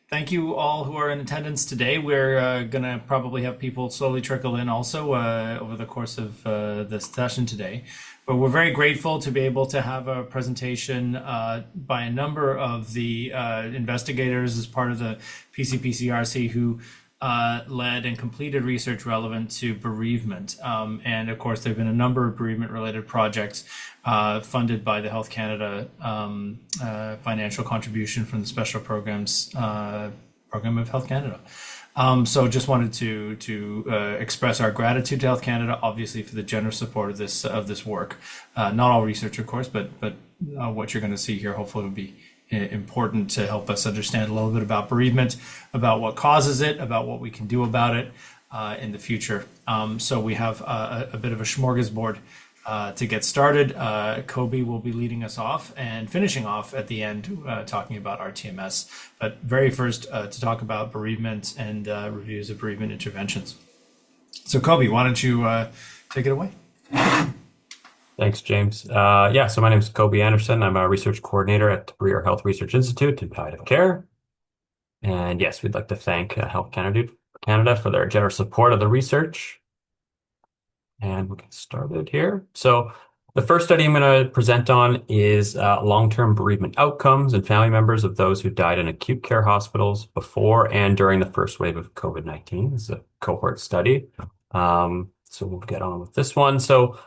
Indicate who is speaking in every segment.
Speaker 1: Thank you all who are in attendance today. We're going to probably have people slowly trickle in also over the course of this session today. But we're very grateful to be able to have a presentation by a number of the investigators as part of the PCPCRC who led and completed research relevant to bereavement. And of course, there have been a number of bereavement related projects funded by the Health Canada financial contribution from the Special Programs Program of Health Canada. So just wanted to express our gratitude to Health Canada, obviously, for the generous support of this work. Not all research, of course, but what you're going to see here hopefully will be important to help us understand a little bit about bereavement, about what causes it, about what we can do about it in the future. So we have a bit of a smorgasbord to get started. Koby will be leading us off and finishing off at the end talking about RTMS. But very first to talk about bereavement and reviews of bereavement interventions. So Koby, why don't you take it away?
Speaker 2: Thanks, James. So my name is Koby Anderson. I'm a research coordinator at Bruyère Health Research Institute in palliative care. And yes, we'd like to thank Health Canada for their generous support of the research. And we'll get started here. So the first study I'm going to present on is long-term bereavement outcomes and family members of those who died in acute care hospitals before and during the first wave of COVID-19. This is a cohort study. So we'll get on with this one. So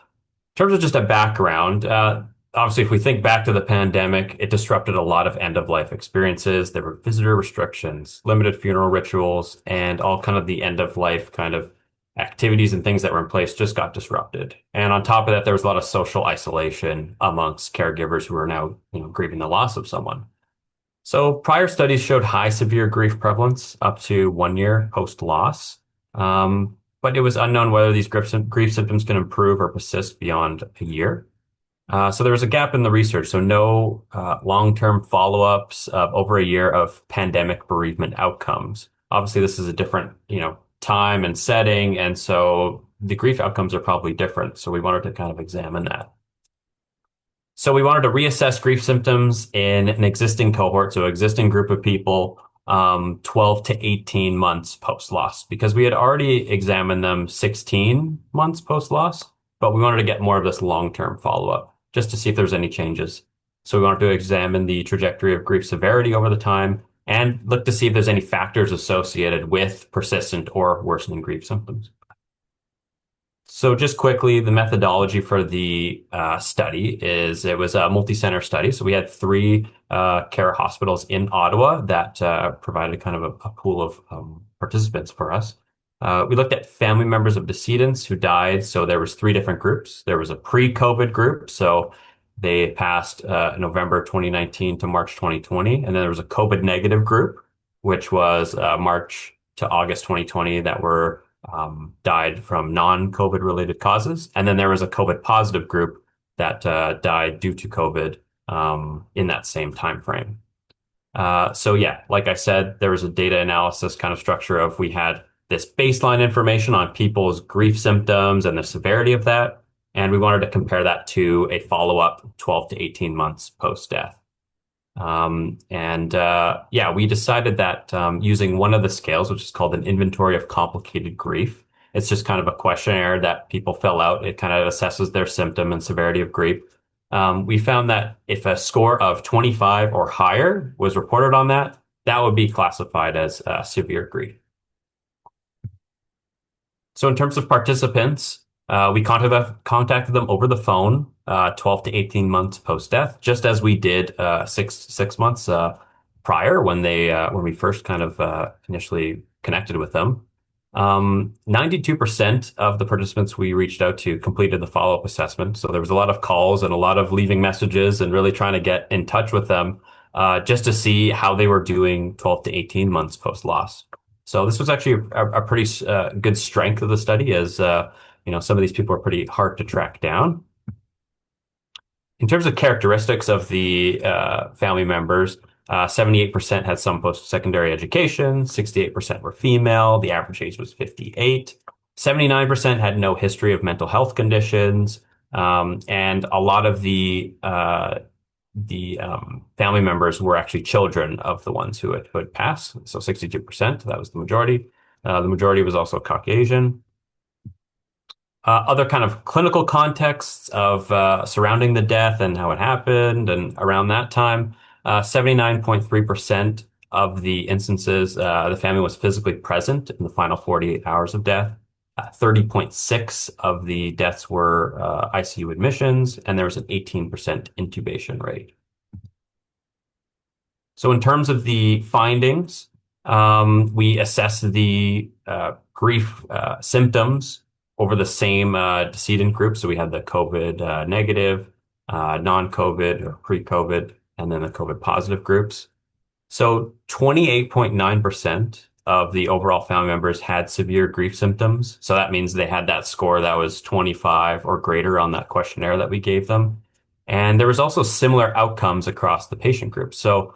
Speaker 2: in terms of just a background, obviously, if we think back to the pandemic, it disrupted a lot of end-of-life experiences. There were visitor restrictions, limited funeral rituals, and all kind of the end-of-life kind of activities and things that were in place just got disrupted. And on top of that, there was a lot of social isolation amongst caregivers who are now, grieving the loss of someone. So prior studies showed high severe grief prevalence up to 1 year post-loss. But it was unknown whether these grief symptoms can improve or persist beyond a year. So there was a gap in the research. So no long-term follow-ups of over a year of pandemic bereavement outcomes. Obviously, this is a different, time and setting. And so the grief outcomes are probably different. So we wanted to kind of examine that. So we wanted to reassess grief symptoms in an existing cohort, so existing group of people, 12 to 18 months post-loss, because we had already examined them 16 months post-loss, but we wanted to get more of this long-term follow-up just to see if there's any changes. So we wanted to examine the trajectory of grief severity over the time and look to see if there's any factors associated with persistent or worsening grief symptoms. So just quickly, the methodology for the study is it was a multi-center study. So we had 3 care hospitals in Ottawa that provided kind of a pool of participants for us. We looked at family members of decedents who died. So there was 3 different groups. There was a pre-COVID group. So they passed November 2019 to March 2020. And then there was a COVID negative group, which was March to August 2020 that were died from non-COVID related causes. And then there was a COVID positive group that died due to COVID in that same time frame. So yeah, like I said, there was a data analysis kind of structure of we had this baseline information on people's grief symptoms and the severity of that. And we wanted to compare that to a follow-up 12 to 18 months post-death. We decided that using one of the scales, which is called an inventory of complicated grief, it's just kind of a questionnaire that people fill out. It kind of assesses their symptom and severity of grief. We found that if a score of 25 or higher was reported on that, that would be classified as severe grief. So in terms of participants, we contacted them over the phone 12 to 18 months post-death, just as we did six months prior when we first kind of initially connected with them. 92% of the participants we reached out to completed the follow-up assessment. So there was a lot of calls and a lot of leaving messages and really trying to get in touch with them just to see how they were doing 12 to 18 months post-loss. So this was actually a pretty good strength of the study, as some of these people are pretty hard to track down. In terms of characteristics of the family members, 78% had some post-secondary education, 68% were female, the average age was 58, 79% had no history of mental health conditions, and a lot of the family members were actually children of the ones who had passed. So 62%, that was the majority. The majority was also Caucasian. Other kind of clinical contexts of surrounding the death and how it happened, and around that time, 79.3% of the instances, the family was physically present in the final 48 hours of death. 30.6 of the deaths were ICU admissions, and there was an 18% intubation rate. So in terms of the findings, we assessed the grief symptoms over the same decedent group. So we had the COVID negative, non-COVID or pre-COVID, and then the COVID positive groups. So 28.9% of the overall family members had severe grief symptoms. So that means they had that score that was 25 or greater on that questionnaire that we gave them. And there was also similar outcomes across the patient group. So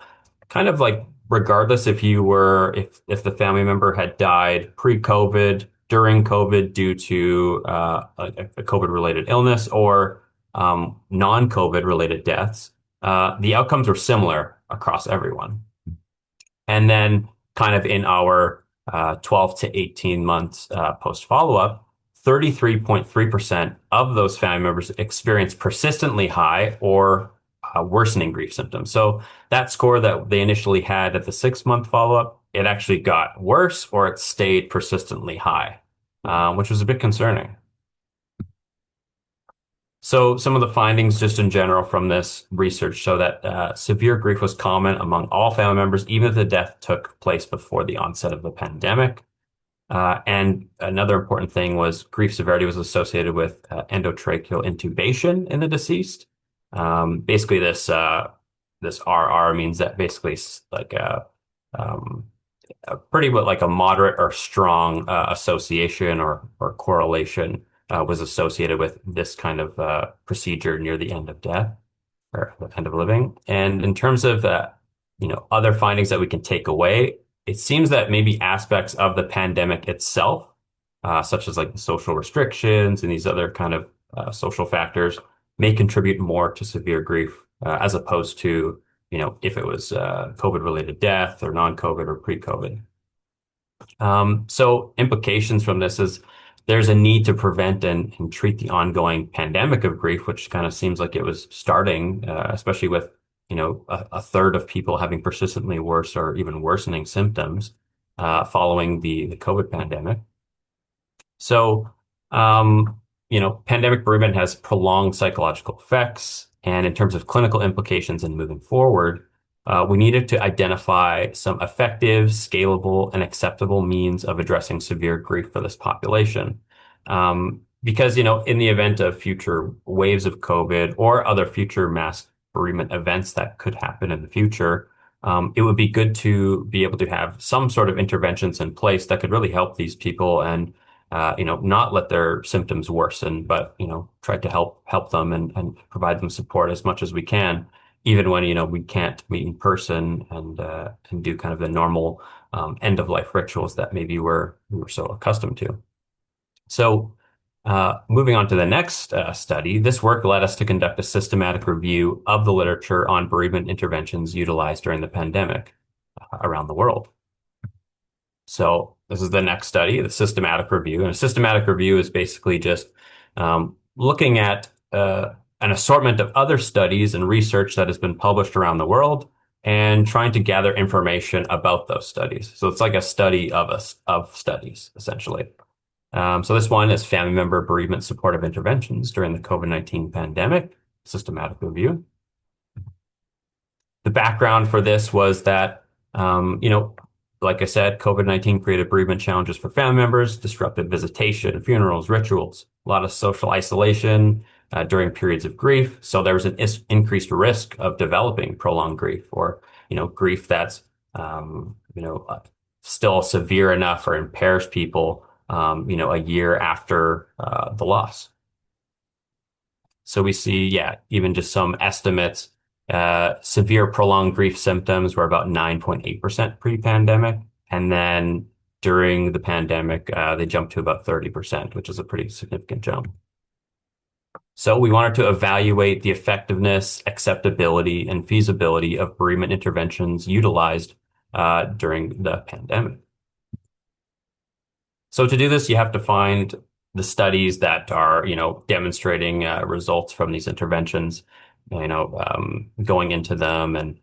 Speaker 2: kind of like regardless if the family member had died pre-COVID, during COVID due to a COVID-related illness or non-COVID related deaths, the outcomes were similar across everyone. And then kind of in our 12 to 18 months post follow-up, 33.3% of those family members experienced persistently high or worsening grief symptoms. So that score that they initially had at the 6-month follow-up, it actually got worse or it stayed persistently high, which was a bit concerning. So some of the findings just in general from this research show that severe grief was common among all family members, even if the death took place before the onset of the pandemic. And another important thing was grief severity was associated with endotracheal intubation in the deceased. Basically, this RR means that basically like a pretty like a moderate or strong association or correlation was associated with this kind of procedure near the end of death or the end of living. And in terms of other findings that we can take away, it seems that maybe aspects of the pandemic itself, such as like the social restrictions and these other kind of social factors, may contribute more to severe grief as opposed to if it was COVID-related death or non-COVID or pre-COVID. So implications from this is there's a need to prevent and treat the ongoing pandemic of grief, which kind of seems like it was starting, especially with a third of people having persistently worse or even worsening symptoms following the COVID pandemic. So, pandemic bereavement has prolonged psychological effects. And in terms of clinical implications and moving forward, we needed to identify some effective, scalable, and acceptable means of addressing severe grief for this population. Because, in the event of future waves of COVID or other future mass bereavement events that could happen in the future, it would be good to be able to have some sort of interventions in place that could really help these people and not let their symptoms worsen, but, try to help them and provide them support as much as we can, even when, we can't meet in person and do kind of the normal end of life rituals that maybe we were so accustomed to. So moving on to the next study, this work led us to conduct a systematic review of the literature on bereavement interventions utilized during the pandemic around the world. So this is the next study, the systematic review. And a systematic review is basically just looking at an assortment of other studies and research that has been published around the world and trying to gather information about those studies. So it's like a study of studies, essentially. So this one is family member bereavement supportive interventions during the COVID-19 pandemic, systematic review. The background for this was that, like I said, COVID-19 created bereavement challenges for family members, disrupted visitation, funerals, rituals, a lot of social isolation during periods of grief. So there was an increased risk of developing prolonged grief or, grief that's, still severe enough or impairs people, a year after the loss. So we see, even just some estimates. Severe prolonged grief symptoms were about 9.8% pre-pandemic. And then during the pandemic, they jumped to about 30%, which is a pretty significant jump. So we wanted to evaluate the effectiveness, acceptability, and feasibility of bereavement interventions utilized during the pandemic. So to do this, you have to find the studies that are, demonstrating results from these interventions, going into them, and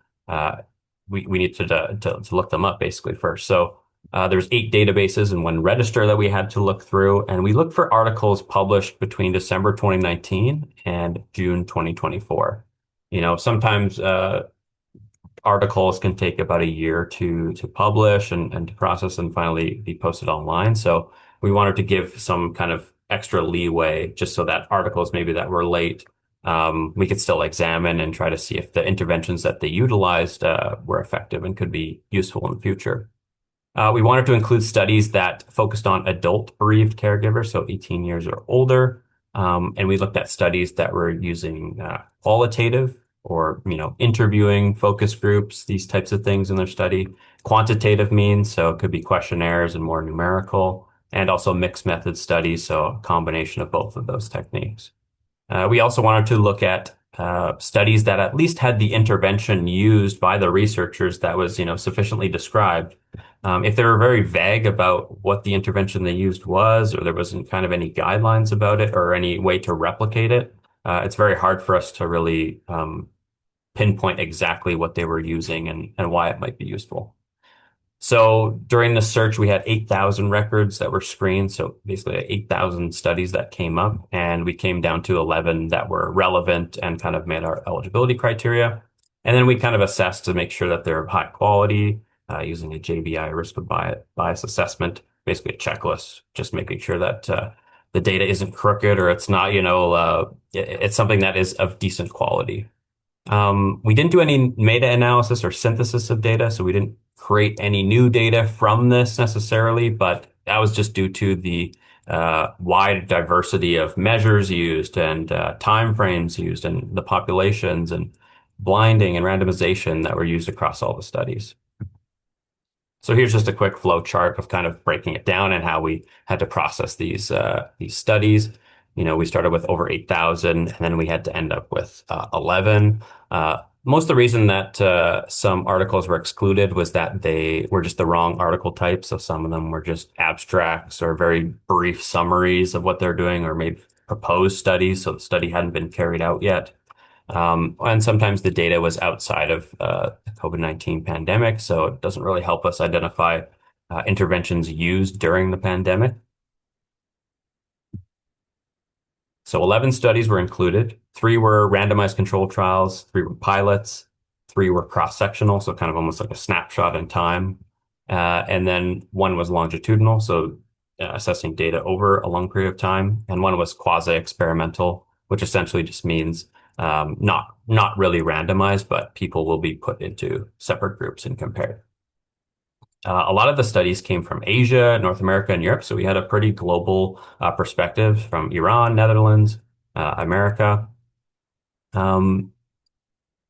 Speaker 2: we need to look them up basically first. So there's 8 databases and 1 register that we had to look through, and we looked for articles published between December 2019 and June 2024. Sometimes articles can take about a year to publish and to process and finally be posted online. So we wanted to give some kind of extra leeway just so that articles maybe that were late, we could still examine and try to see if the interventions that they utilized were effective and could be useful in the future. We wanted to include studies that focused on adult bereaved caregivers, so 18 years or older. And we looked at studies that were using qualitative or, interviewing focus groups, these types of things in their study. Quantitative means, so it could be questionnaires and more numerical, and also mixed method studies, so a combination of both of those techniques. We also wanted to look at studies that at least had the intervention used by the researchers that was, sufficiently described. If they were very vague about what the intervention they used was, or there wasn't kind of any guidelines about it or any way to replicate it, it's very hard for us to really pinpoint exactly what they were using and why it might be useful. So during the search, we had 8,000 records that were screened. So basically 8,000 studies that came up, and we came down to 11 that were relevant and kind of met our eligibility criteria. And then we kind of assessed to make sure that they're of high quality, using a JBI risk of bias assessment, basically a checklist, just making sure that the data isn't crooked or it's not, it's something that is of decent quality. We didn't do any meta-analysis or synthesis of data, so we didn't create any new data from this necessarily, but that was just due to the wide diversity of measures used and time frames used and the populations and blinding and randomization that were used across all the studies. So here's just a quick flow chart of kind of breaking it down and how we had to process these studies. We started with over 8,000, and then we had to end up with 11. Most of the reason that some articles were excluded was that they were just the wrong article type. So some of them were just abstracts or very brief summaries of what they're doing, or maybe proposed studies. So the study hadn't been carried out yet. And sometimes the data was outside of the COVID-19 pandemic. So it doesn't really help us identify interventions used during the pandemic. So 11 studies were included. 3 were randomized controlled trials, 3 were pilots, 3 were cross-sectional, so kind of almost like a snapshot in time. And then 1 was longitudinal, so assessing data over a long period of time. And 1 was quasi-experimental, which essentially just means not really randomized, but people will be put into separate groups and compared. A lot of the studies came from Asia, North America, and Europe. So we had a pretty global perspective from Iran, Netherlands, America.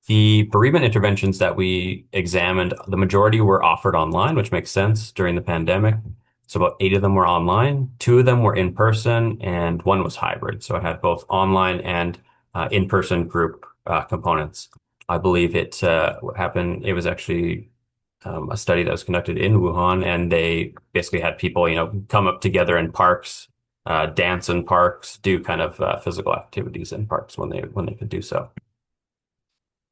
Speaker 2: The bereavement interventions that we examined, the majority were offered online, which makes sense during the pandemic. So about 8 of them were online, 2 of them were in person, and 1 was hybrid. So it had both online and in-person group components. I believe it happened. It was actually a study that was conducted in Wuhan, and they basically had people, come up together in parks, dance in parks, do kind of physical activities in parks when they could do so.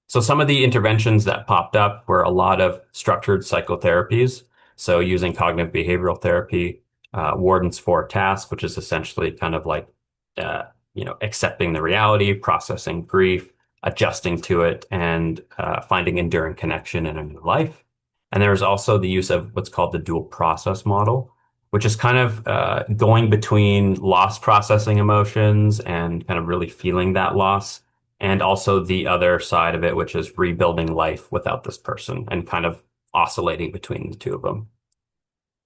Speaker 2: So some of the interventions that popped up were a lot of structured psychotherapies. So using cognitive behavioral therapy, Warden's 4 task, which is essentially kind of like, accepting the reality, processing grief, adjusting to it, and finding enduring connection in a new life. And there's also the use of what's called the dual process model, which is kind of going between loss processing emotions and kind of really feeling that loss, and also the other side of it, which is rebuilding life without this person and kind of oscillating between the two of them.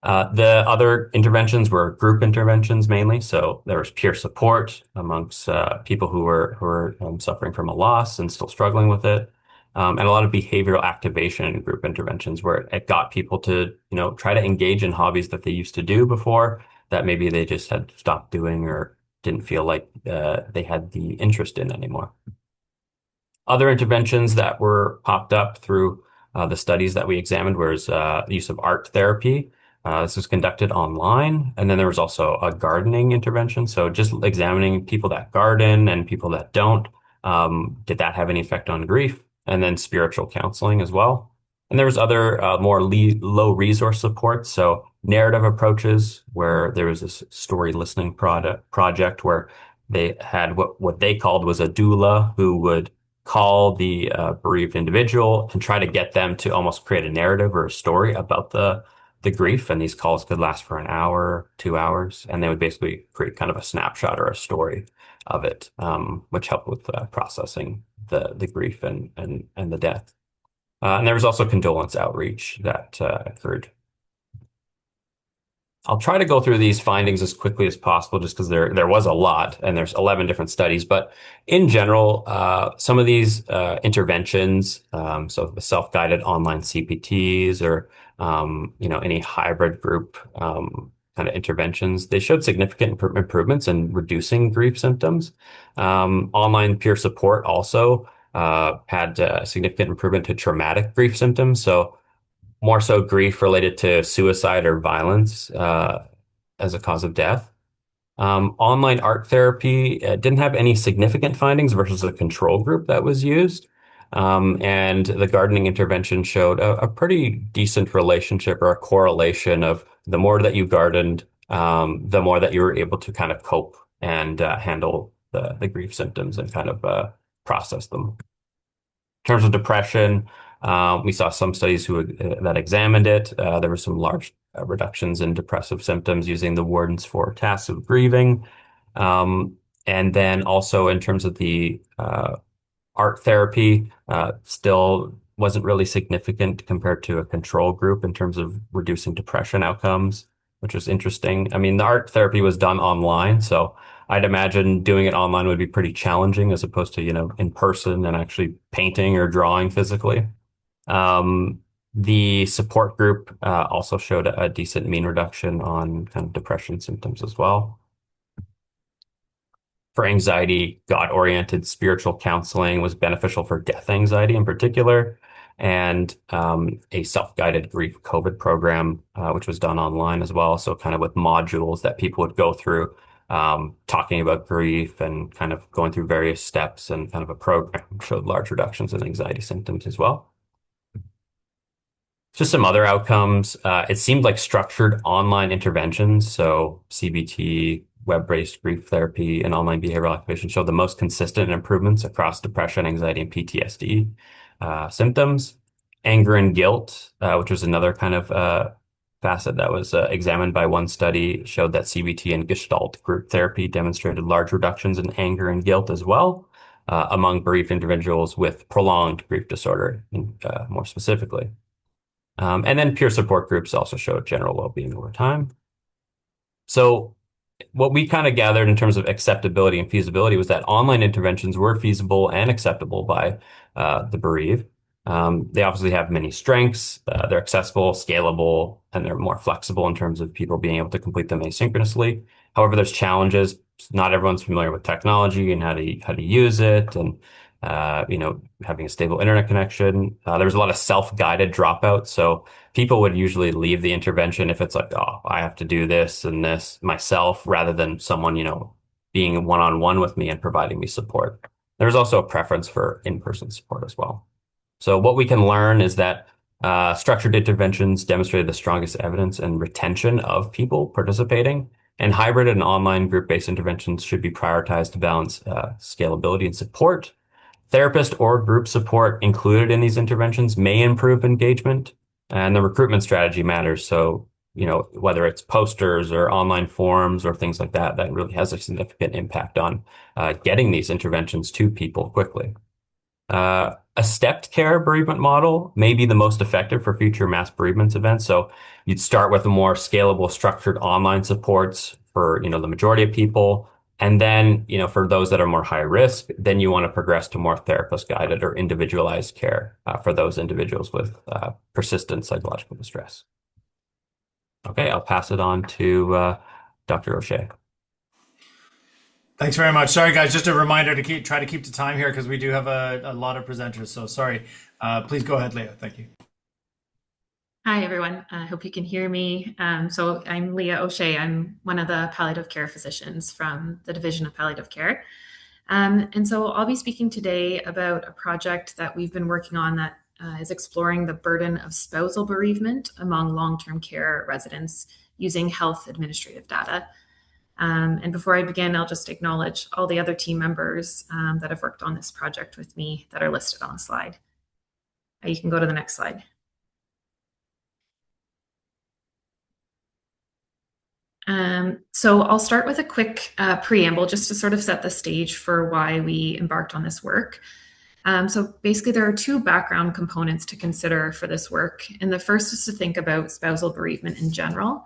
Speaker 2: The other interventions were group interventions mainly. So there was peer support amongst people who were suffering from a loss and still struggling with it. And a lot of behavioral activation in group interventions where it got people to, try to engage in hobbies that they used to do before that maybe they just had stopped doing or didn't feel like they had the interest in anymore. Other interventions that were popped up through the studies that we examined was the use of art therapy. This was conducted online. And then there was also a gardening intervention. So just examining people that garden and people that don't. Did that have any effect on grief? And then spiritual counseling as well. And there was other more low resource support. So narrative approaches where there was this story listening project where they had what they called was a doula who would call the bereaved individual and try to get them to almost create a narrative or a story about the grief. And these calls could last for an hour, 2 hours, and they would basically create kind of a snapshot or a story of it, which helped with processing the grief and the death. And there was also condolence outreach that occurred. I'll try to go through these findings as quickly as possible just because there was a lot and there's 11 different studies. But in general, some of these interventions, so the self-guided online CPTs or any hybrid group kind of interventions, they showed significant improvements in reducing grief symptoms. Online peer support also had significant improvement to traumatic grief symptoms. So more so grief related to suicide or violence as a cause of death. Online art therapy didn't have any significant findings versus the control group that was used. And the gardening intervention showed a pretty decent relationship or a correlation of the more that you gardened, the more that you were able to kind of cope and handle the grief symptoms and kind of process them. In terms of depression, we saw some studies that examined it. There were some large reductions in depressive symptoms using the Warden's 4 tasks of grieving. And then also in terms of the art therapy, still wasn't really significant compared to a control group in terms of reducing depression outcomes, which was interesting. I mean, the art therapy was done online, so I'd imagine doing it online would be pretty challenging as opposed to, in person and actually painting or drawing physically. The support group also showed a decent mean reduction on kind of depression symptoms as well. For anxiety, God-oriented spiritual counseling was beneficial for death anxiety in particular, and a self-guided grief COVID program, which was done online as well. So kind of with modules that people would go through, talking about grief and kind of going through various steps, and kind of a program showed large reductions in anxiety symptoms as well. Just some other outcomes. It seemed like structured online interventions, so CBT, web-based grief therapy, and online behavioral activation showed the most consistent improvements across depression, anxiety, and PTSD symptoms. Anger and guilt, which was another kind of facet that was examined by one study, showed that CBT and Gestalt group therapy demonstrated large reductions in anger and guilt as well among bereaved individuals with prolonged grief disorder, more specifically. And then peer support groups also showed general well-being over time. So what we kind of gathered in terms of acceptability and feasibility was that online interventions were feasible and acceptable by the bereaved. They obviously have many strengths. They're accessible, scalable, and they're more flexible in terms of people being able to complete them asynchronously. However, there's challenges. Not everyone's familiar with technology and how to use it, and having a stable internet connection. There was a lot of self-guided dropouts. So people would usually leave the intervention if it's like, oh, I have to do this and this myself, rather than someone, being one-on-one with me and providing me support. There's also a preference for in-person support as well. So what we can learn is that structured interventions demonstrated the strongest evidence and retention of people participating, and hybrid and online group-based interventions should be prioritized to balance scalability and support. Therapist or group support included in these interventions may improve engagement, and the recruitment strategy matters. So, whether it's posters or online forums or things like that, that really has a significant impact on getting these interventions to people quickly. A stepped care bereavement model may be the most effective for future mass bereavements events. So you'd start with a more scalable, structured online supports for, the majority of people. And then, for those that are more high risk, then you want to progress to more therapist guided or individualized care for those individuals with persistent psychological distress. Okay, I'll pass it on to Dr. O'Shea.
Speaker 1: Thanks very much. Sorry, guys, just a reminder to try to keep to time here because we do have a lot of presenters. So sorry. Please go ahead, Leah. Thank you.
Speaker 3: Hi, everyone. I hope you can hear me. So I'm Leah O'Shea. I'm one of the palliative care physicians from the Division of Palliative Care. And so I'll be speaking today about a project that we've been working on that is exploring the burden of spousal bereavement among long-term care residents using health administrative data. And before I begin, I'll just acknowledge all the other team members that have worked on this project with me that are listed on the slide. You can go to the next slide. So I'll start with a quick preamble just to sort of set the stage for why we embarked on this work. So basically, there are two background components to consider for this work. And the first is to think about spousal bereavement in general.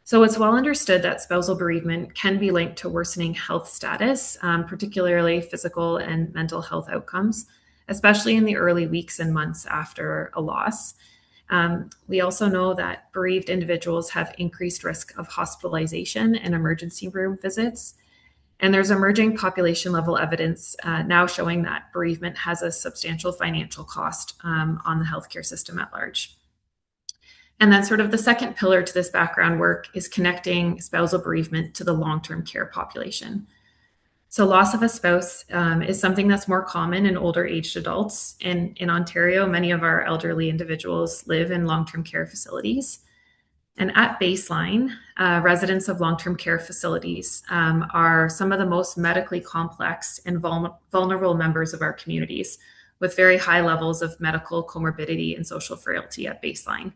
Speaker 3: So it's well understood that spousal bereavement can be linked to worsening health status, particularly physical and mental health outcomes, especially in the early weeks and months after a loss. We also know that bereaved individuals have increased risk of hospitalization and emergency room visits. And there's emerging population level evidence now showing that bereavement has a substantial financial cost on the healthcare system at large. And then sort of the second pillar to this background work is connecting spousal bereavement to the long-term care population. So loss of a spouse is something that's more common in older aged adults. And in Ontario, many of our elderly individuals live in long-term care facilities. And at baseline, residents of long-term care facilities are some of the most medically complex and vulnerable members of our communities, with very high levels of medical comorbidity and social frailty at baseline.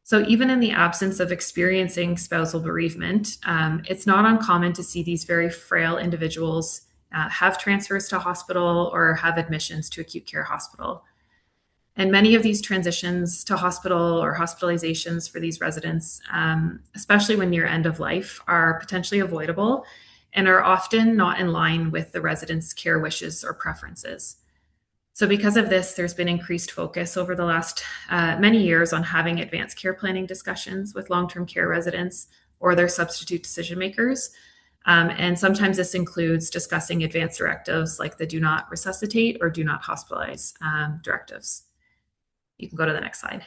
Speaker 3: So even in the absence of experiencing spousal bereavement, it's not uncommon to see these very frail individuals have transfers to hospital or have admissions to acute care hospital. And many of these transitions to hospital or hospitalizations for these residents, especially when near end of life, are potentially avoidable and are often not in line with the residents' care wishes or preferences. So because of this, there's been increased focus over the last many years on having advanced care planning discussions with long-term care residents or their substitute decision makers. And sometimes this includes discussing advanced directives like the do not resuscitate or do not hospitalize directives. You can go to the next slide.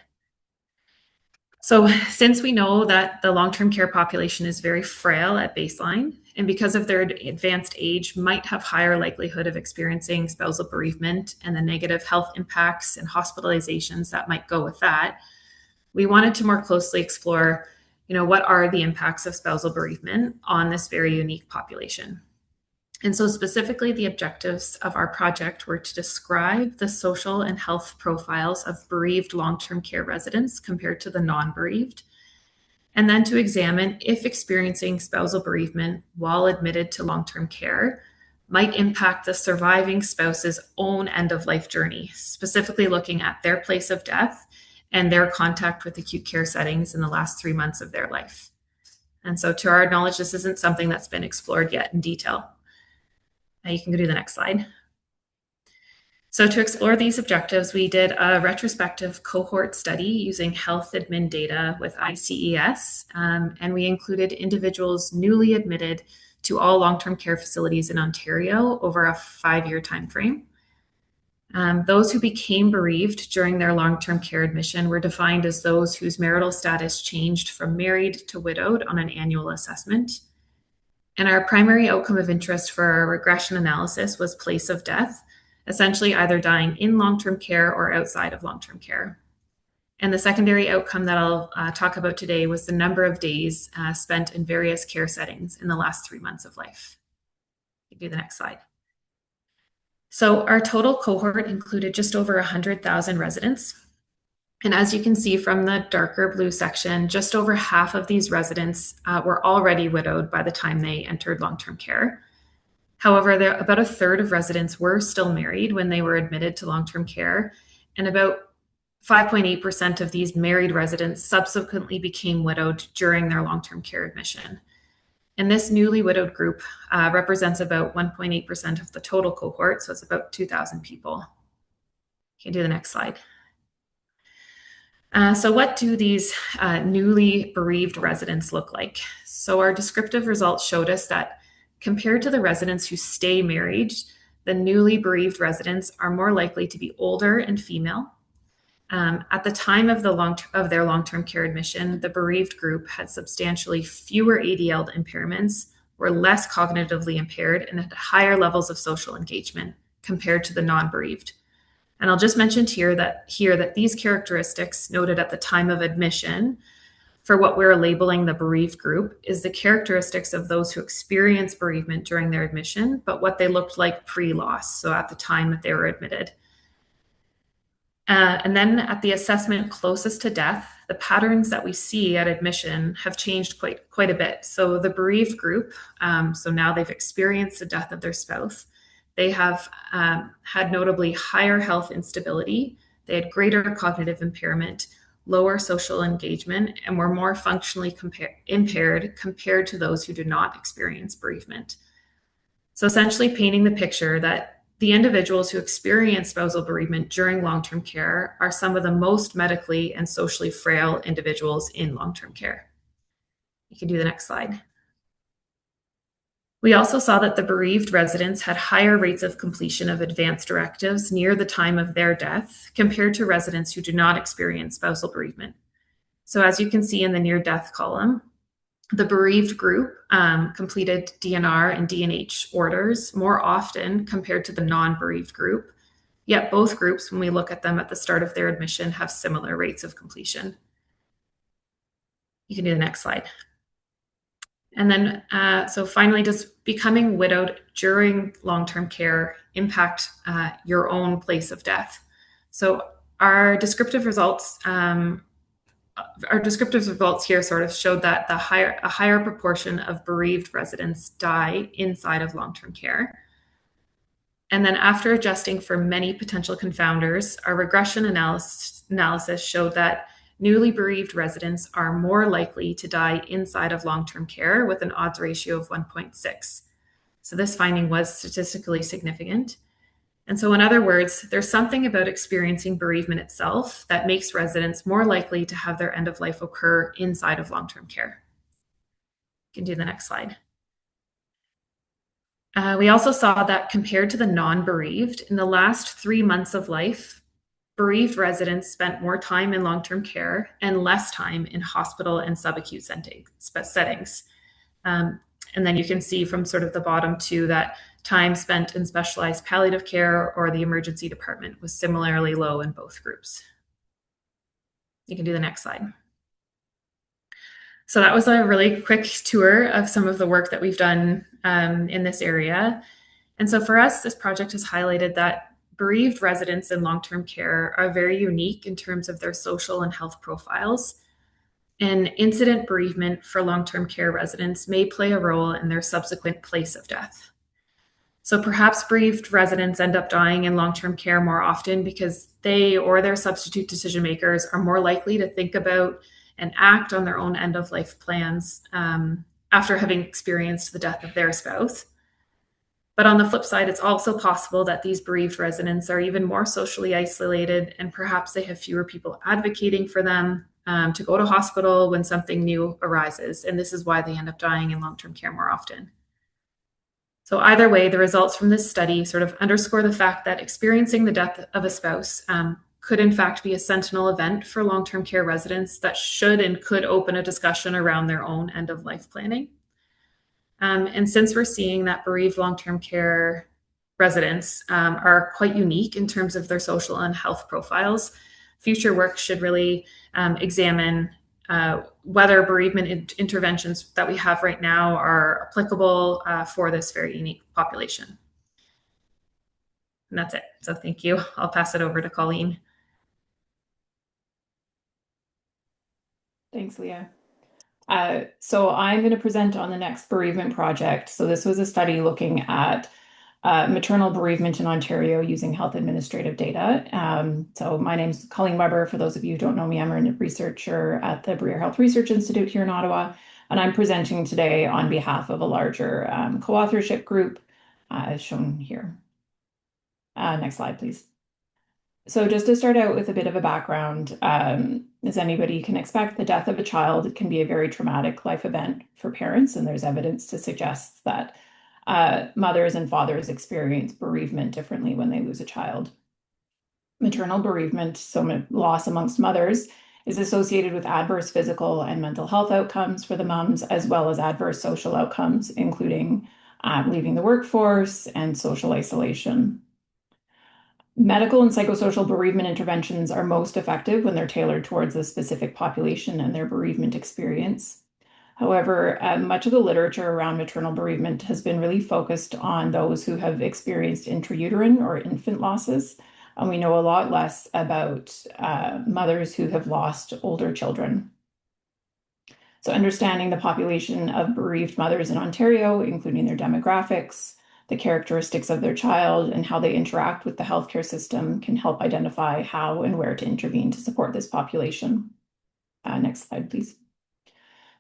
Speaker 3: So since we know that the long-term care population is very frail at baseline, and because of their advanced age might have higher likelihood of experiencing spousal bereavement and the negative health impacts and hospitalizations that might go with that, we wanted to more closely explore, what are the impacts of spousal bereavement on this very unique population. And so specifically, the objectives of our project were to describe the social and health profiles of bereaved long-term care residents compared to the non-bereaved, and then to examine if experiencing spousal bereavement while admitted to long-term care might impact the surviving spouse's own end-of-life journey, specifically looking at their place of death and their contact with acute care settings in the last 3 months of their life. And so to our knowledge, this isn't something that's been explored yet in detail. You can go to the next slide. So to explore these objectives, we did a retrospective cohort study using health admin data with ICES, and we included individuals newly admitted to all long-term care facilities in Ontario over a 5-year timeframe. Those who became bereaved during their long-term care admission were defined as those whose marital status changed from married to widowed on an annual assessment. And our primary outcome of interest for our regression analysis was place of death, essentially either dying in long-term care or outside of long-term care. And the secondary outcome that I'll talk about today was the number of days spent in various care settings in the last 3 months of life. You can do the next slide. So our total cohort included just over 100,000 residents. And as you can see from the darker blue section, just over half of these residents were already widowed by the time they entered long-term care. However, about a third of residents were still married when they were admitted to long-term care, and about 5.8% of these married residents subsequently became widowed during their long-term care admission. And this newly widowed group represents about 1.8% of the total cohort, so it's about 2,000 people. You can do the next slide. So what do these newly bereaved residents look like? So our descriptive results showed us that compared to the residents who stay married, the newly bereaved residents are more likely to be older and female. At the time of their long-term care admission, the bereaved group had substantially fewer ADL impairments, were less cognitively impaired, and had higher levels of social engagement compared to the non-bereaved. And I'll just mention here that these characteristics noted at the time of admission for what we're labeling the bereaved group is the characteristics of those who experience bereavement during their admission, but what they looked like pre-loss, so at the time that they were admitted. And then at the assessment closest to death, the patterns that we see at admission have changed quite a bit. So the bereaved group, so now they've experienced the death of their spouse. They have had notably higher health instability. They had greater cognitive impairment, lower social engagement, and were more functionally impaired compared to those who did not experience bereavement. So essentially painting the picture that the individuals who experience spousal bereavement during long-term care are some of the most medically and socially frail individuals in long-term care. You can do the next slide. We also saw that the bereaved residents had higher rates of completion of advance directives near the time of their death compared to residents who do not experience spousal bereavement. So as you can see in the near-death column, the bereaved group completed DNR and D&H orders more often compared to the non-bereaved group, yet both groups, when we look at them at the start of their admission, have similar rates of completion. You can do the next slide. And then, so finally, does becoming widowed during long-term care impact your own place of death? So our descriptive results here sort of showed that a higher proportion of bereaved residents die inside of long-term care. And then after adjusting for many potential confounders, our regression analysis showed that newly bereaved residents are more likely to die inside of long-term care with an odds ratio of 1.6. So this finding was statistically significant. And so in other words, there's something about experiencing bereavement itself that makes residents more likely to have their end of life occur inside of long-term care. You can do the next slide. We also saw that compared to the non-bereaved, in the last 3 months of life, bereaved residents spent more time in long-term care and less time in hospital and subacute settings. And then you can see from sort of the bottom two that time spent in specialized palliative care or the emergency department was similarly low in both groups. You can do the next slide. So that was a really quick tour of some of the work that we've done in this area. And so for us, this project has highlighted that bereaved residents in long-term care are very unique in terms of their social and health profiles. And incident bereavement for long-term care residents may play a role in their subsequent place of death. So perhaps bereaved residents end up dying in long-term care more often because they or their substitute decision makers are more likely to think about and act on their own end-of-life plans after having experienced the death of their spouse. But on the flip side, it's also possible that these bereaved residents are even more socially isolated, and perhaps they have fewer people advocating for them to go to hospital when something new arises. And this is why they end up dying in long-term care more often. So either way, the results from this study sort of underscore the fact that experiencing the death of a spouse could in fact be a sentinel event for long-term care residents that should and could open a discussion around their own end-of-life planning. And since we're seeing that bereaved long-term care residents are quite unique in terms of their social and health profiles, future work should really examine whether bereavement interventions that we have right now are applicable for this very unique population. And that's it. So thank you. I'll pass it over to Colleen.
Speaker 4: Thanks, Leah. So I'm going to present on the next bereavement project. So this was a study looking at maternal bereavement in Ontario using health administrative data. So my name's Colleen Webber. For those of you who don't know me, I'm a researcher at the Bruyère Health Research Institute here in Ottawa, and I'm presenting today on behalf of a larger co-authorship group as shown here. Next slide, please. So just to start out with a bit of a background, as anybody can expect, the death of a child can be a very traumatic life event for parents, and there's evidence to suggest that mothers and fathers experience bereavement differently when they lose a child. Maternal bereavement, so loss amongst mothers, is associated with adverse physical and mental health outcomes for the moms, as well as adverse social outcomes, including leaving the workforce and social isolation. Medical and psychosocial bereavement interventions are most effective when they're tailored towards a specific population and their bereavement experience. However, much of the literature around maternal bereavement has been really focused on those who have experienced intrauterine or infant losses, and we know a lot less about mothers who have lost older children. So understanding the population of bereaved mothers in Ontario, including their demographics, the characteristics of their child, and how they interact with the healthcare system can help identify how and where to intervene to support this population. Next slide, please.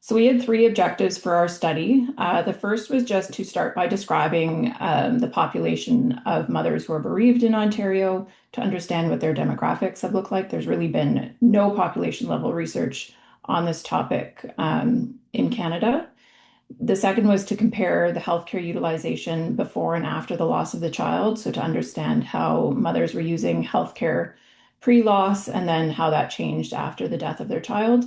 Speaker 4: So we had 3 objectives for our study. The first was just to start by describing the population of mothers who are bereaved in Ontario to understand what their demographics have looked like. There's really been no population level research on this topic in Canada. The second was to compare the healthcare utilization before and after the loss of the child, so to understand how mothers were using healthcare pre-loss and then how that changed after the death of their child.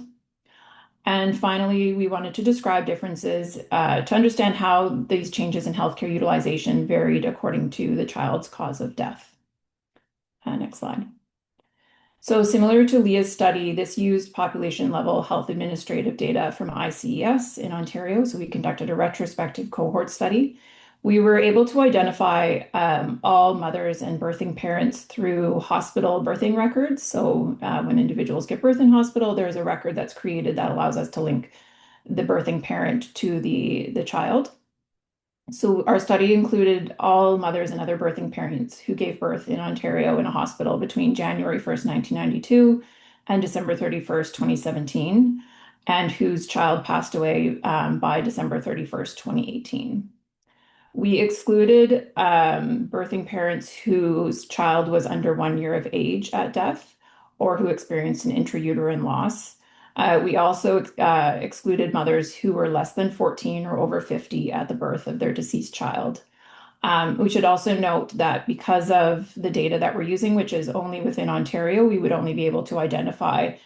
Speaker 4: And finally, we wanted to describe differences to understand how these changes in healthcare utilization varied according to the child's cause of death. Next slide. So similar to Leah's study, this used population-level health administrative data from ICES in Ontario. So we conducted a retrospective cohort study. We were able to identify all mothers and birthing parents through hospital birthing records. So when individuals give birth in hospital, there's a record that's created that allows us to link the birthing parent to the child. So our study included all mothers and other birthing parents who gave birth in Ontario in a hospital between January 1st, 1992 and December 31st, 2017, and whose child passed away by December 31st, 2018. We excluded birthing parents whose child was under 1 year of age at death or who experienced an intrauterine loss. We also excluded mothers who were less than 14 or over 50 at the birth of their deceased child. We should also note that because of the data that we're using, which is only within Ontario, we would only be able to identify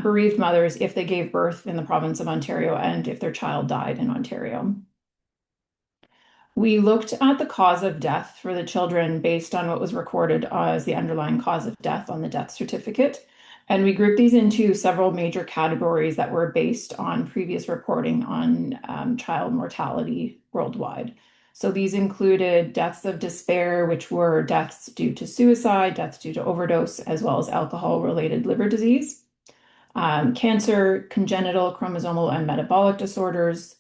Speaker 4: bereaved mothers if they gave birth in the province of Ontario and if their child died in Ontario. We looked at the cause of death for the children based on what was recorded as the underlying cause of death on the death certificate. And we grouped these into several major categories that were based on previous reporting on child mortality worldwide. So these included deaths of despair, which were deaths due to suicide, deaths due to overdose, as well as alcohol-related liver disease, cancer, congenital, chromosomal, and metabolic disorders,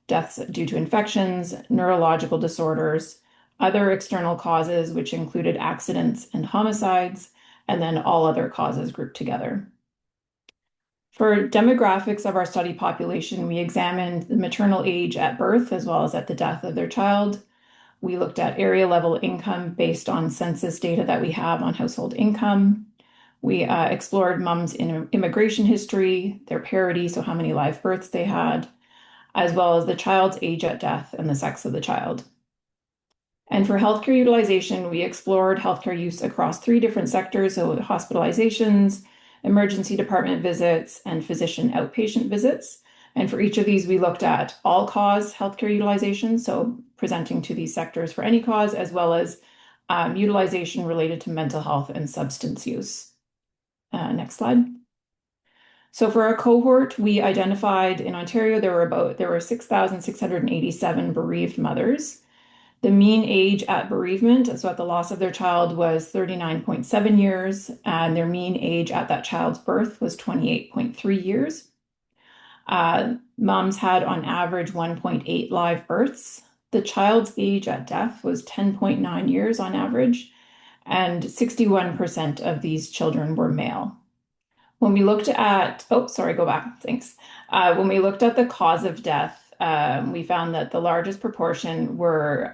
Speaker 4: deaths due to infections, neurological disorders, other external causes, which included accidents and homicides, and then all other causes grouped together. For demographics of our study population, we examined the maternal age at birth as well as at the death of their child. We looked at area level income based on census data that we have on household income. We explored moms' immigration history, their parity, so how many live births they had, as well as the child's age at death and the sex of the child. And for healthcare utilization, we explored healthcare use across 3 different sectors, so hospitalizations, emergency department visits, and physician outpatient visits. And for each of these, we looked at all-cause healthcare utilization, so presenting to these sectors for any cause, as well as utilization related to mental health and substance use. Next slide. So for our cohort, we identified in Ontario, there were 6,687 bereaved mothers. The mean age at bereavement, so at the loss of their child, was 39.7 years, and their mean age at that child's birth was 28.3 years. Moms had on average 1.8 live births. The child's age at death was 10.9 years on average, and 61% of these children were male. When we looked at, When we looked at the cause of death, we found that the largest proportion were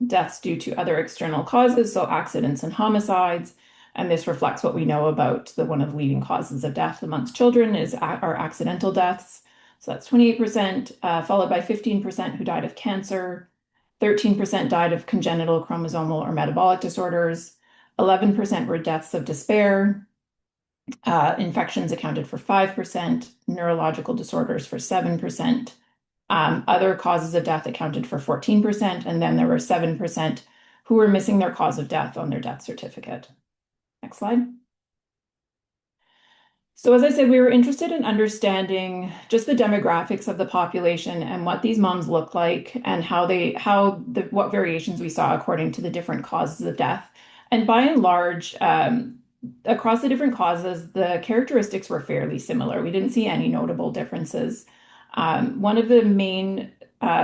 Speaker 4: deaths due to other external causes, so accidents and homicides. And this reflects what we know about one of the leading causes of death amongst children are accidental deaths. So that's 28%, followed by 15% who died of cancer, 13% died of congenital chromosomal or metabolic disorders, 11% were deaths of despair, infections accounted for 5%, neurological disorders for 7%, other causes of death accounted for 14%, and then there were 7% who were missing their cause of death on their death certificate. Next slide. So as I said, we were interested in understanding just the demographics of the population and what these moms look like and what variations we saw according to the different causes of death. And by and large, across the different causes, the characteristics were fairly similar. We didn't see any notable differences. One of the main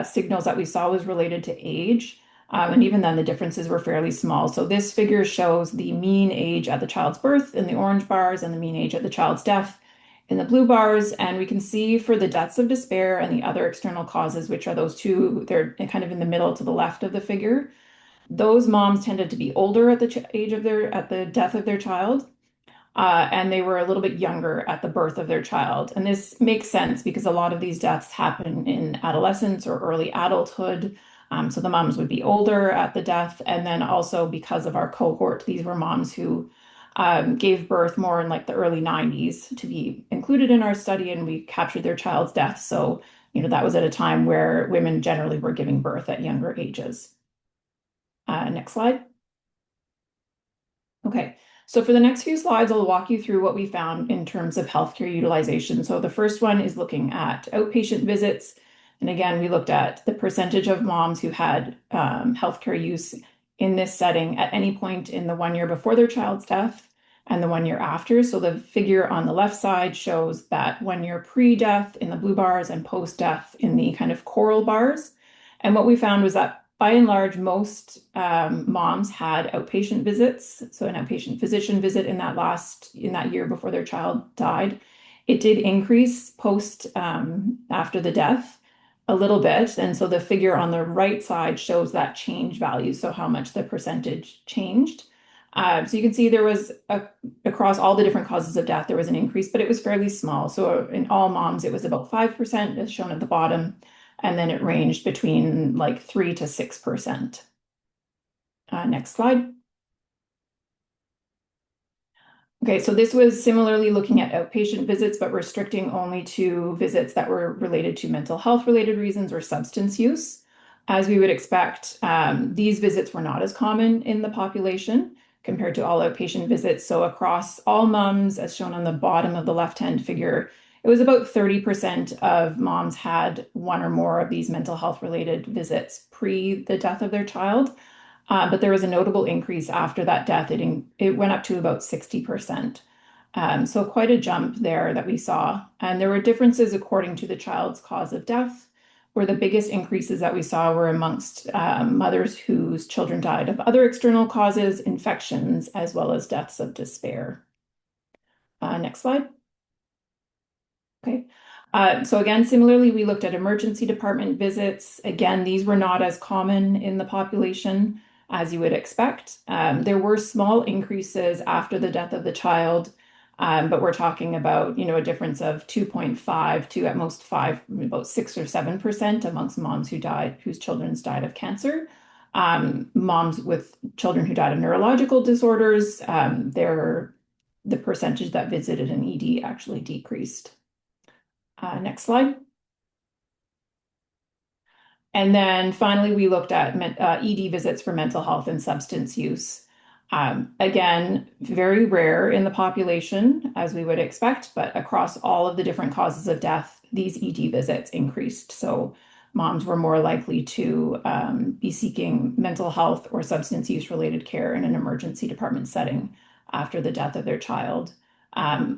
Speaker 4: signals that we saw was related to age. And even then, the differences were fairly small. So this figure shows the mean age at the child's birth in the orange bars and the mean age at the child's death in the blue bars. And we can see for the deaths of despair and the other external causes, which are those two, they're kind of in the middle to the left of the figure. Those moms tended to be older at the at the death of their child. And they were a little bit younger at the birth of their child. And this makes sense because a lot of these deaths happen in adolescence or early adulthood. So the moms would be older at the death. And then also because of our cohort, these were moms who gave birth more in like the early 90s to be included in our study, and we captured their child's death. So, that was at a time where women generally were giving birth at younger ages. Next slide. Okay. So for the next few slides, I'll walk you through what we found in terms of healthcare utilization. So the first one is looking at outpatient visits. And again, we looked at the percentage of moms who had healthcare use in this setting at any point in the 1 year before their child's death and the 1 year after. So the figure on the left side shows that 1 year pre-death in the blue bars and post-death in the kind of coral bars. And what we found was that by and large, most moms had outpatient visits, so an outpatient physician visit in that year before their child died. It did increase post after the death a little bit, and so the figure on the right side shows that change value, so how much the percentage changed. So you can see there was across all the different causes of death, there was an increase, but it was fairly small. So in all moms, it was about 5%, as shown at the bottom. And then it ranged between like 3 to 6%. Next slide. Okay, so this was similarly looking at outpatient visits, but restricting only to visits that were related to mental health related reasons or substance use. As we would expect, these visits were not as common in the population compared to all outpatient visits. So across all moms, as shown on the bottom of the left-hand figure, it was about 30% of moms had one or more of these mental health related visits pre the death of their child. But there was a notable increase after that death. It went up to about 60%. So quite a jump there that we saw. And there were differences according to the child's cause of death, where the biggest increases that we saw were amongst mothers whose children died of other external causes, infections, as well as deaths of despair. Next slide. Okay. So again, similarly, we looked at emergency department visits. Again, these were not as common in the population as you would expect. There were small increases after the death of the child, but we're talking about, a difference of 2.5 to at most 5, about 6 or 7% amongst moms whose children died of cancer. Moms with children who died of neurological disorders, the percentage that visited an ED actually decreased. Next slide. And then finally, we looked at ED visits for mental health and substance use. Again, very rare in the population, as we would expect, but across all of the different causes of death, these ED visits increased. So moms were more likely to be seeking mental health or substance use related care in an emergency department setting after the death of their child.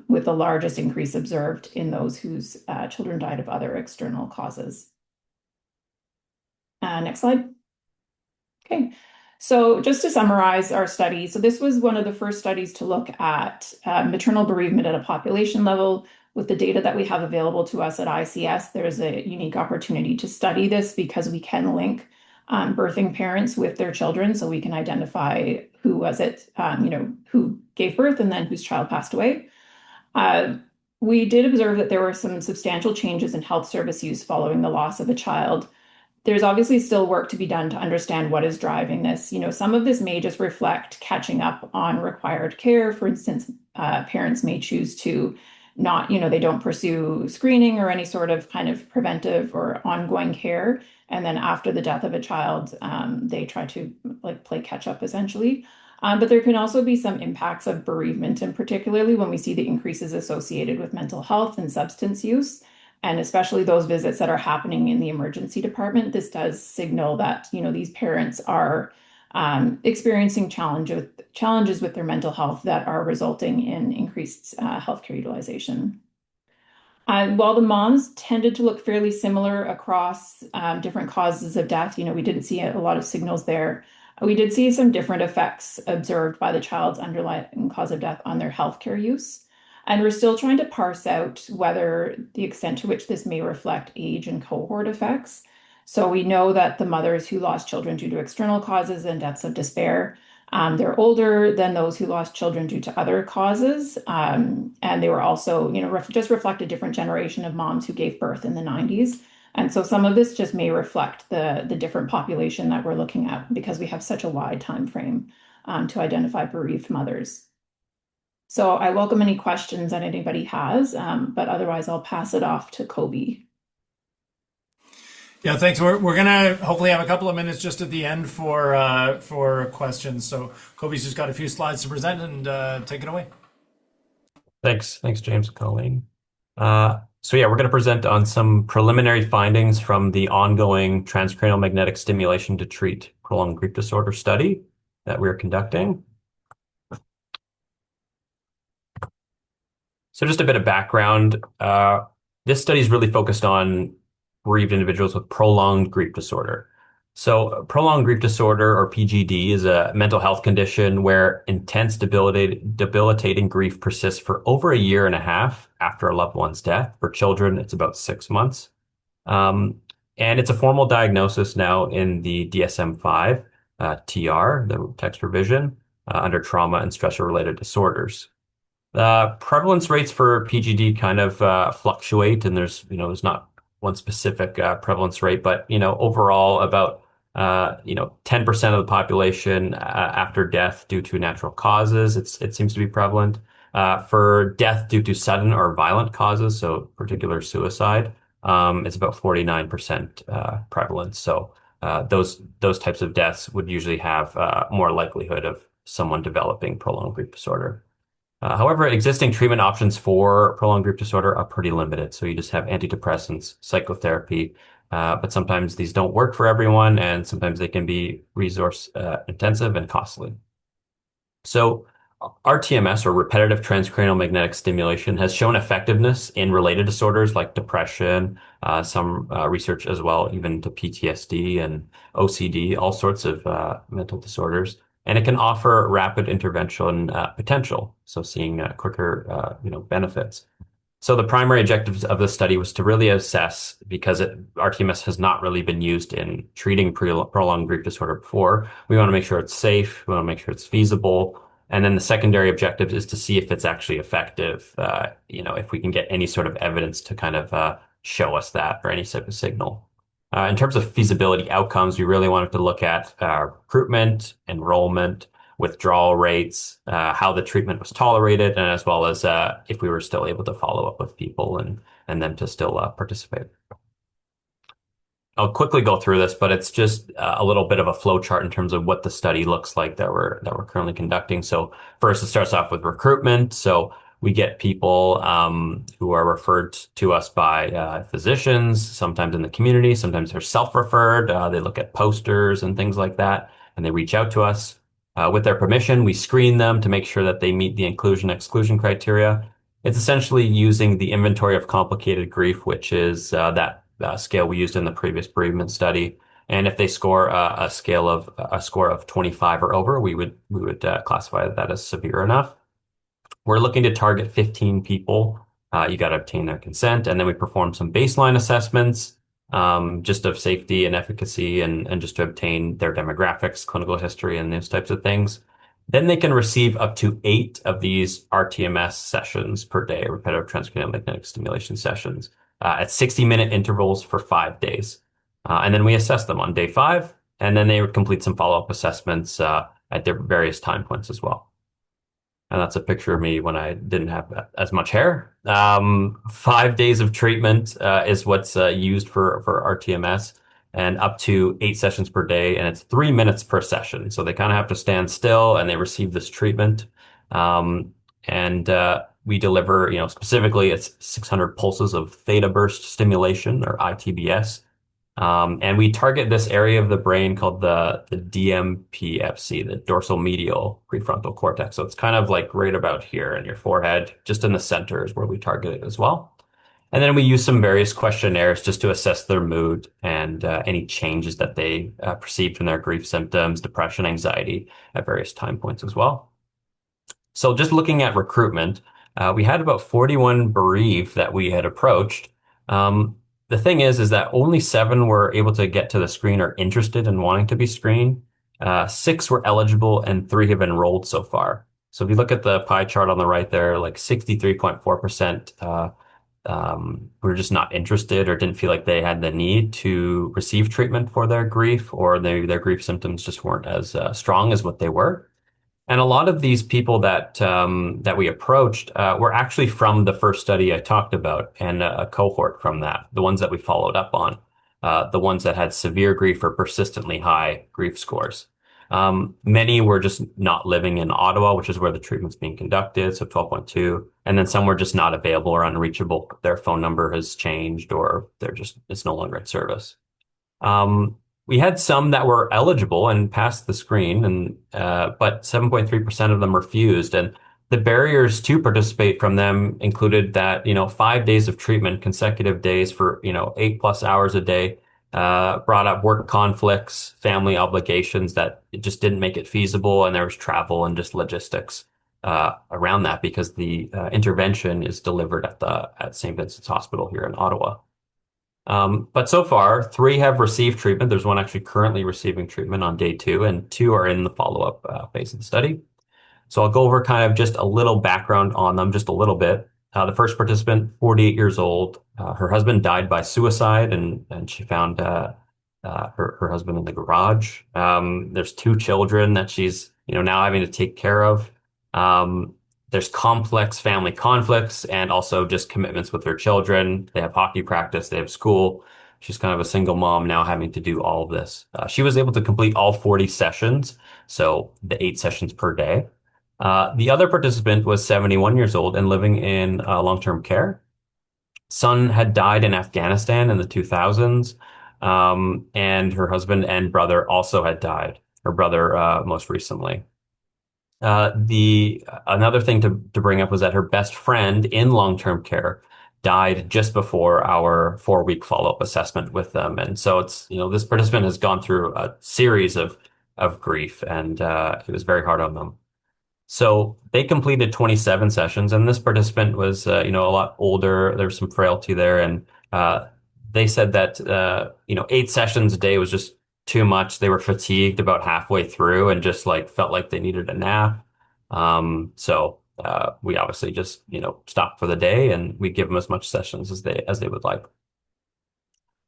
Speaker 4: With the largest increase observed in those whose children died of other external causes. Next slide. Okay, so just to summarize our study, so this was one of the first studies to look at maternal bereavement at a population level. With the data that we have available to us at ICS, there's a unique opportunity to study this because we can link birthing parents with their children, so we can identify who was it, who gave birth and then whose child passed away. We did observe that there were some substantial changes in health service use following the loss of a child. There's obviously still work to be done to understand what is driving this. Some of this may just reflect catching up on required care. For instance, parents may choose to not, they don't pursue screening or any sort of kind of preventive or ongoing care. And then after the death of a child, they try to play catch up essentially. But there can also be some impacts of bereavement, and particularly when we see the increases associated with mental health and substance use, and especially those visits that are happening in the emergency department. This does signal that these parents are experiencing challenges with their mental health that are resulting in increased healthcare utilization. While the moms tended to look fairly similar across different causes of death, we didn't see a lot of signals there. We did see some different effects observed by the child's underlying cause of death on their healthcare use. And we're still trying to parse out whether the extent to which this may reflect age and cohort effects. So we know that the mothers who lost children due to external causes and deaths of despair, they're older than those who lost children due to other causes. And they were also, just reflect a different generation of moms who gave birth in the 90s. And so some of this just may reflect the different population that we're looking at because we have such a wide time frame to identify bereaved mothers. So I welcome any questions that anybody has, but otherwise I'll pass it off to Koby.
Speaker 1: Yeah, thanks. We're gonna hopefully have a couple of minutes just at the end for questions. So Koby's just got a few slides to present, and take it away.
Speaker 2: Thanks, James and Colleen. So yeah, we're going to present on some preliminary findings from the ongoing transcranial magnetic stimulation to treat prolonged grief disorder study that we're conducting. So just a bit of background. This study is really focused on bereaved individuals with prolonged grief disorder. So prolonged grief disorder, or PGD, is a mental health condition where intense debilitating grief persists for over a year and a half after a loved one's death. For children, it's about 6 months. And it's a formal diagnosis now in the DSM-5 TR, the text revision, under trauma and stressor-related disorders. Prevalence rates for PGD kind of fluctuate, and there's not one specific prevalence rate, but overall about 10% of the population after death due to natural causes, it seems to be prevalent. For death due to sudden or violent causes, so particular suicide, it's about 49% prevalence. So those types of deaths would usually have more likelihood of someone developing prolonged grief disorder. However, existing treatment options for prolonged grief disorder are pretty limited. So you just have antidepressants, psychotherapy, but sometimes these don't work for everyone, and sometimes they can be resource intensive and costly. So RTMS, or repetitive transcranial magnetic stimulation, has shown effectiveness in related disorders like depression, some research as well, even to PTSD and OCD, all sorts of mental disorders. And it can offer rapid intervention potential, so seeing quicker benefits. So the primary objectives of this study was to really assess, because RTMS has not really been used in treating prolonged grief disorder before. We want to make sure it's safe. We want to make sure it's feasible. And then the secondary objective is to see if it's actually effective, if we can get any sort of evidence to kind of show us that, or any type of signal. In terms of feasibility outcomes, we really wanted to look at recruitment, enrollment, withdrawal rates, how the treatment was tolerated, and as well as if we were still able to follow up with people and them to still participate. I'll quickly go through this, but it's just a little bit of a flow chart in terms of what the study looks like that we're currently conducting. So first, it starts off with recruitment. So we get people who are referred to us by physicians, sometimes in the community, sometimes they're self-referred. They look at posters and things like that, and they reach out to us. With their permission, we screen them to make sure that they meet the inclusion-exclusion criteria. It's essentially using the inventory of complicated grief, which is that scale we used in the previous bereavement study. And if they score a score of 25 or over, we would classify that as severe enough. We're looking to target 15 people. You got to obtain their consent, and then we perform some baseline assessments, just of safety and efficacy, and just to obtain their demographics, clinical history, and those types of things. Then they can receive up to 8 of these RTMS sessions per day, repetitive transcranial magnetic stimulation sessions, at 60-minute intervals for 5 days. And then we assess them on day 5, and then they would complete some follow-up assessments at various time points as well. And that's a picture of me when I didn't have as much hair. 5 days of treatment is what's used for RTMS, and up to 8 sessions per day, and it's 3 minutes per session. So they kind of have to stand still and they receive this treatment. And we deliver, specifically it's 600 pulses of theta burst stimulation, or ITBS. And we target this area of the brain called the DMPFC, the dorsal medial prefrontal cortex. So it's kind of like right about here in your forehead, just in the center is where we target it as well. And then we use some various questionnaires just to assess their mood and any changes that they perceive from their grief symptoms, depression, anxiety at various time points as well. So just looking at recruitment, we had about 41 bereaved that we had approached. The thing is that only 7 were able to get to the screen or interested in wanting to be screened. 6 were eligible and 3 have enrolled so far. So if you look at the pie chart on the right there, like 63.4% were just not interested or didn't feel like they had the need to receive treatment for their grief, or their grief symptoms just weren't as strong as what they were. And a lot of these people that we approached were actually from the first study I talked about, and a cohort from that, the ones that we followed up on, the ones that had severe grief or persistently high grief scores. Many were just not living in Ottawa, which is where the treatment's being conducted, so 12.2. And then some were just not available or unreachable. Their phone number has changed, or it's no longer in service. We had some that were eligible and passed the screen, but 7.3% of them refused. And the barriers to participate from them included that, 5 days of treatment, consecutive days for, 8+ hours a day, brought up work conflicts, family obligations that it just didn't make it feasible. And there was travel and just logistics around that, because the intervention is delivered at St. Vincent's Hospital here in Ottawa. But so far, 3 have received treatment. There's 1 actually currently receiving treatment on day 2, and 2 are in the follow-up phase of the study. So I'll go over kind of just a little background on them, just a little bit. The first participant, 48 years old. Her husband died by suicide, and she found her husband in the garage. There's 2 children that she's now having to take care of. There's complex family conflicts and also just commitments with her children. They have hockey practice, they have school. She's kind of a single mom now, having to do all of this. She was able to complete all 40 sessions, so the 8 sessions per day. The other participant was 71 years old and living in long-term care. Son had died in Afghanistan in the 2000s, and her husband and brother also had died. Her brother most recently. Another thing to bring up was that her best friend in long-term care died just before our 4-week follow-up assessment with them. And so it's, this participant has gone through a series of grief, and it was very hard on them. So they completed 27 sessions, and this participant was, a lot older. There was some frailty there, and they said that 8 sessions a day was just too much. They were fatigued about halfway through and just felt like they needed a nap. So we obviously just stopped for the day, and we give them as much sessions as they would like.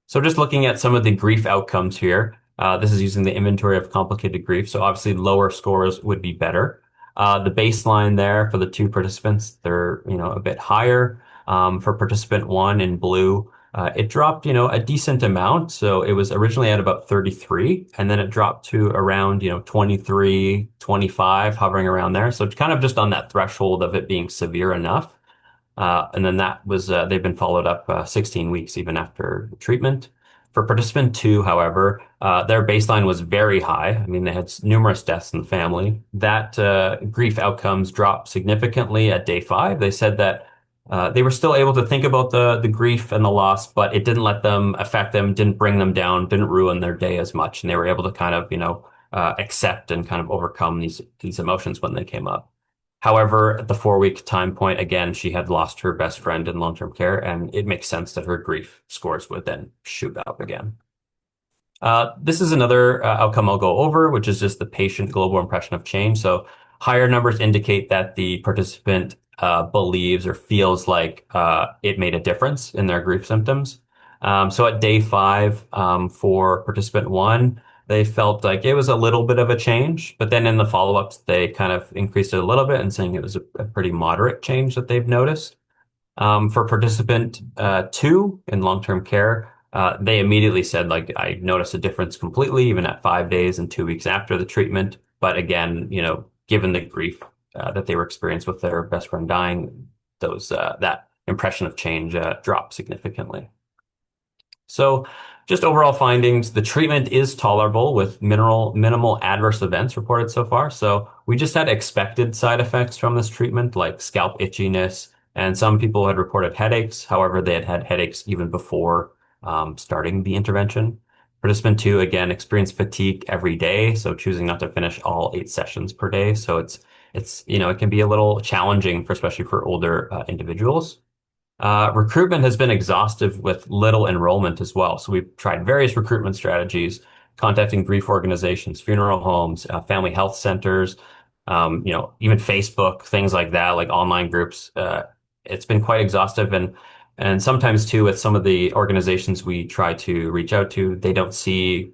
Speaker 2: So just looking at some of the grief outcomes here, this is using the inventory of complicated grief. So obviously lower scores would be better. The baseline there for the 2 participants, they're a bit higher. For participant 1 in blue, it dropped, a decent amount. So it was originally at about 33, and then it dropped to around, 23, 25, hovering around there. So it's kind of just on that threshold of it being severe enough. And then that was, they've been followed up 16 weeks even after treatment. For participant 2, however, their baseline was very high. I mean, they had numerous deaths in the family. That grief outcomes dropped significantly at day 5. They said that they were still able to think about the grief and the loss, but it didn't let them affect them, didn't bring them down, didn't ruin their day as much. And they were able to kind of, accept and kind of overcome these emotions when they came up. However, at the 4-week time point, again, she had lost her best friend in long-term care, and it makes sense that her grief scores would then shoot up again. This is another outcome I'll go over, which is just the patient global impression of change. So higher numbers indicate that the participant believes or feels like it made a difference in their grief symptoms. So at day 5, for participant 1, they felt like it was a little bit of a change, but then in the follow-ups, they kind of increased it a little bit and saying it was a pretty moderate change that they've noticed. For participant 2 in long-term care, they immediately said, like, I noticed a difference completely, even at 5 days and 2 weeks after the treatment. But again, given the grief that they were experienced with their best friend dying, that impression of change dropped significantly. So just overall findings, the treatment is tolerable with minimal adverse events reported so far. So we just had expected side effects from this treatment, like scalp itchiness, and some people had reported headaches. However, they had had headaches even before starting the intervention. Participant 2, again, experienced fatigue every day, so choosing not to finish all 8 sessions per day. So it can be a little challenging, especially for older individuals. Recruitment has been exhaustive with little enrollment as well. So we've tried various recruitment strategies, contacting grief organizations, funeral homes, family health centers, even Facebook, things like that, like online groups. It's been quite exhaustive, and sometimes too with some of the organizations we try to reach out to, they don't see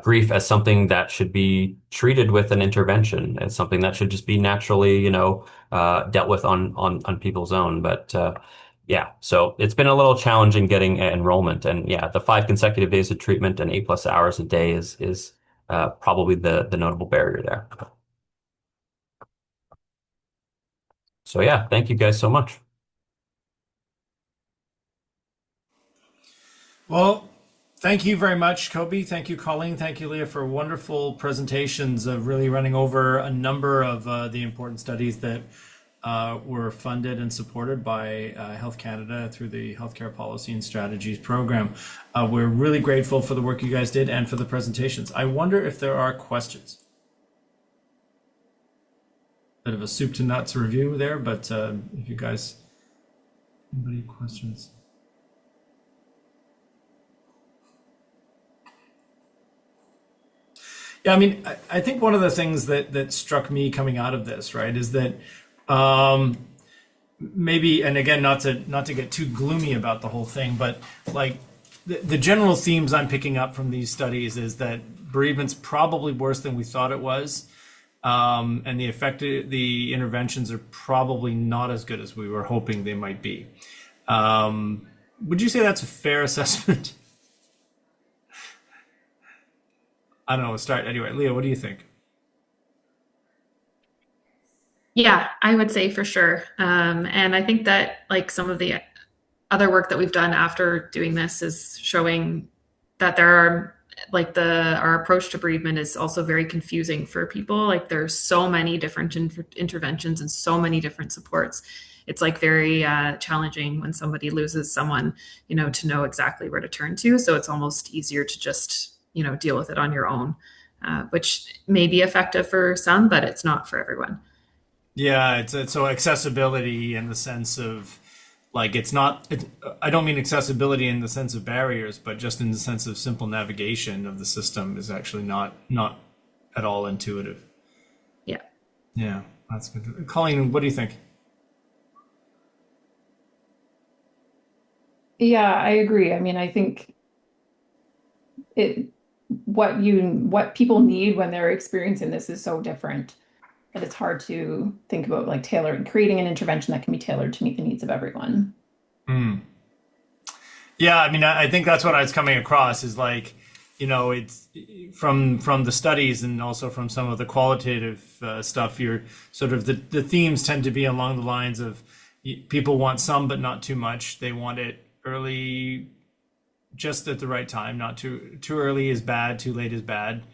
Speaker 2: grief as something that should be treated with an intervention. It's something that should just be naturally, dealt with on people's own. But yeah, so it's been a little challenging getting enrollment, and yeah, the 5 consecutive days of treatment and 8+ hours a day is probably the notable barrier there. So yeah, thank you guys so much.
Speaker 1: Well, thank you very much, Koby. Thank you, Colleen. Thank you, Leah, for wonderful presentations of really running over a number of the important studies that were funded and supported by Health Canada through the Healthcare Policy and Strategies program. We're really grateful for the work you guys did and for the presentations. I wonder if there are questions. Bit of a soup to nuts review there, but if you guys, anybody have questions? Yeah, I mean, I think one of the things that struck me coming out of this, right, is that maybe, and again, not to get too gloomy about the whole thing, but like the general themes I'm picking up from these studies is that bereavement's probably worse than we thought it was, and the interventions are probably not as good as we were hoping they might be. Would you say that's a fair assessment? I don't know. We'll start anyway. Leah, what do you think?
Speaker 3: Yeah, I would say for sure. And I think that like some of the other work that we've done after doing this is showing that there are like our approach to bereavement is also very confusing for people. Like there's so many different interventions and so many different supports. It's like very challenging when somebody loses someone, to know exactly where to turn to. So it's almost easier to just, deal with it on your own, which may be effective for some, but it's not for everyone.
Speaker 1: Yeah, it's so accessibility in the sense of like I don't mean accessibility in the sense of barriers, but just in the sense of simple navigation of the system is actually not at all intuitive.
Speaker 3: Yeah.
Speaker 1: Yeah, that's good. Colleen, what do you think?
Speaker 4: Yeah, I agree. I mean, I think what people need when they're experiencing this is so different that it's hard to think about like creating an intervention that can be tailored to meet the needs of everyone.
Speaker 1: Yeah, I mean, I think that's what I was coming across is like, it's from the studies and also from some of the qualitative stuff. You're sort of the themes tend to be along the lines of people want some, but not too much. They want it early, just at the right time. Not too early is bad, too late is bad.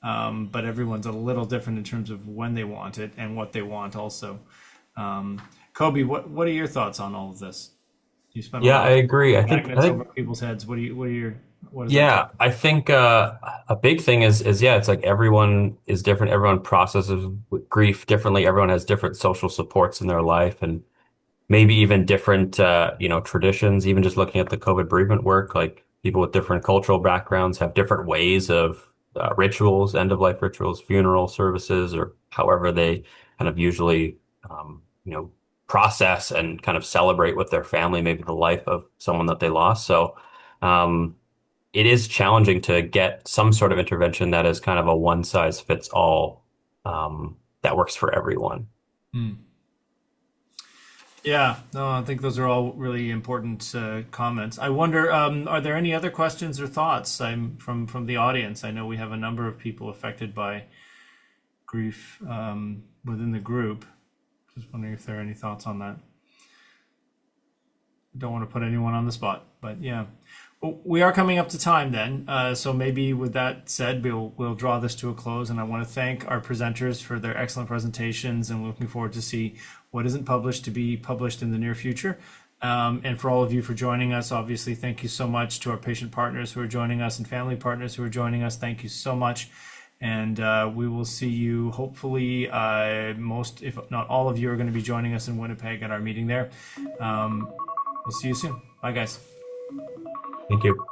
Speaker 1: But everyone's a little different in terms of when they want it and what they want also. Koby, what are your thoughts on all of this? You spent
Speaker 2: Yeah, I agree. I think
Speaker 1: over people's heads. What is
Speaker 2: yeah, I think a big thing is yeah, it's like everyone is different. Everyone processes grief differently. Everyone has different social supports in their life, and maybe even different traditions. Even just looking at the COVID bereavement work, like people with different cultural backgrounds have different ways of rituals, end of life rituals, funeral services, or however they kind of usually process and kind of celebrate with their family, maybe the life of someone that they lost. So It is challenging to get some sort of intervention that is kind of a one size fits all, that works for everyone.
Speaker 1: Hmm. Yeah, no, I think those are all really important comments. I wonder, are there any other questions or thoughts from the audience? I know we have a number of people affected by grief within the group. Just wondering if there are any thoughts on that. Don't want to put anyone on the spot, but yeah. Well, we are coming up to time then, so maybe with that said, we'll draw this to a close. And I want to thank our presenters for their excellent presentations, and looking forward to see what isn't published to be published in the near future. And for all of you for joining us, obviously, thank you so much to our patient partners who are joining us and family partners who are joining us. Thank you so much. And we will see you, hopefully, most, if not all of you are going to be joining us in Winnipeg at our meeting there. We'll see you soon. Bye, guys.
Speaker 2: Thank you.